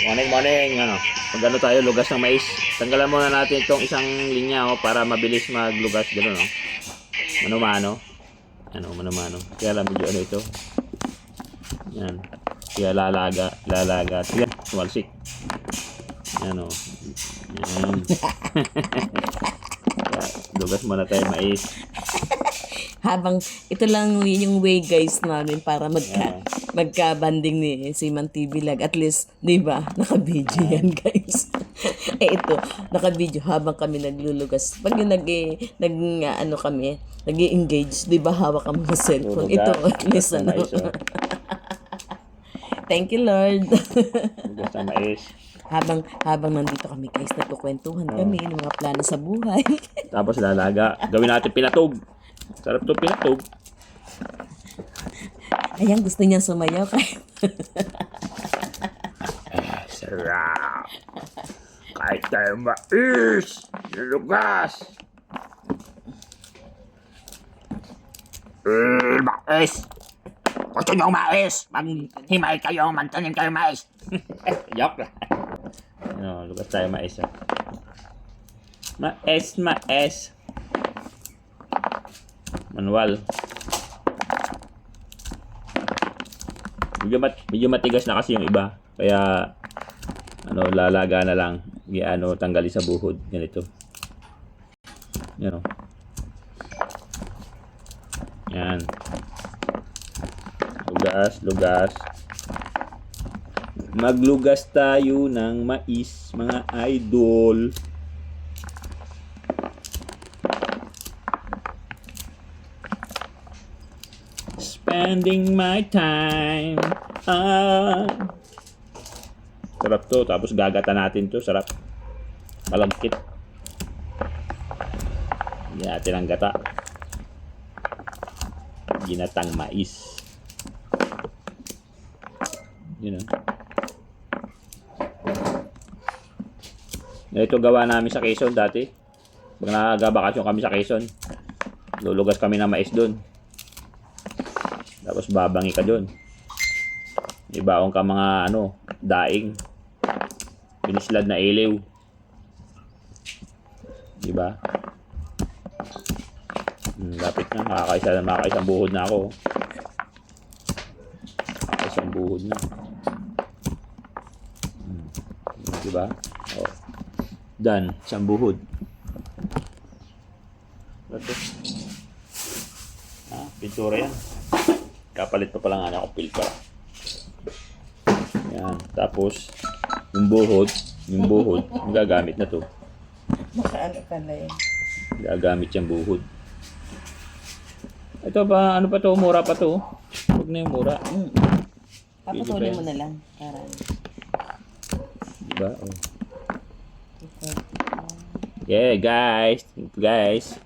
Morning, morning. Ano, pag ano tayo, lugas ng mais. Tanggalan muna natin itong isang linya para mabilis maglugas. Gano'n, no? Mano-mano. Ano, mano-mano. Kaya lang medyo ano ito. Yan. Kaya lalaga. Sige, sumalsik. Yan, o. Yan. Lugas muna tayo mais. Habang ito lang yung way guys namin para magka-banding ni Siman TV Lag. At least, di ba, naka-video yan guys. Ito, naka-video habang kami naglulugas. Pag yung ano kami, nag-engage, di ba, hawak kami ng cellphone. Ito, at least ano. Thank you, Lord. Lugas ng mais. Habang nandito kami guys, nagkukwentuhan kami ng mga plano sa buhay. Tapos lalaga. Gawin natin pinatog. Sarap to pinatog. Ayan, gusto niya sumayaw kahit. Sarap. Kahit tayo mais. Lugas. Mais. Gusto nyo mais. Maghimay kayo. Magtanim kayo mais. Joke lang. Ano, lugas tayo mais. Mais. Manual. Medyo matigas na kasi yung iba. Kaya ano, lalaga na lang. Tanggali sa buhod. Ganito. Yan o. Yan. Lugas. Maglugas tayo ng mais, mga idol. Spending my time. Sarap to. Tapos gagata natin to. Sarap. Malagkit. Hindi natin ang gata. Ginatang mais. Yun o. Ito gawa namin sa Quezon dati. Pag nagabakasyon kami sa Quezon, lulugas kami ng mais doon. Tapos babangi ka doon. Ibaong ka mga daing. Pinislad na ilaw. Diba? Lapit na. Makakaisang buhod na ako. Isang buhod na. Diba? Oh. Done. Isang buhod. Ito. Pintura yan. Kapalit pa pala nga ako filter. Yan. Tapos, yung buhod, gagamit na to. Nakaano ka na yun. Gagamit yung buhod. Ito pa, ano pa to? Mura pa to. Huwag na yung mura. Papatuloy mo na lang. Para. Diba? Oh. Yeah, guys. Thank you, guys.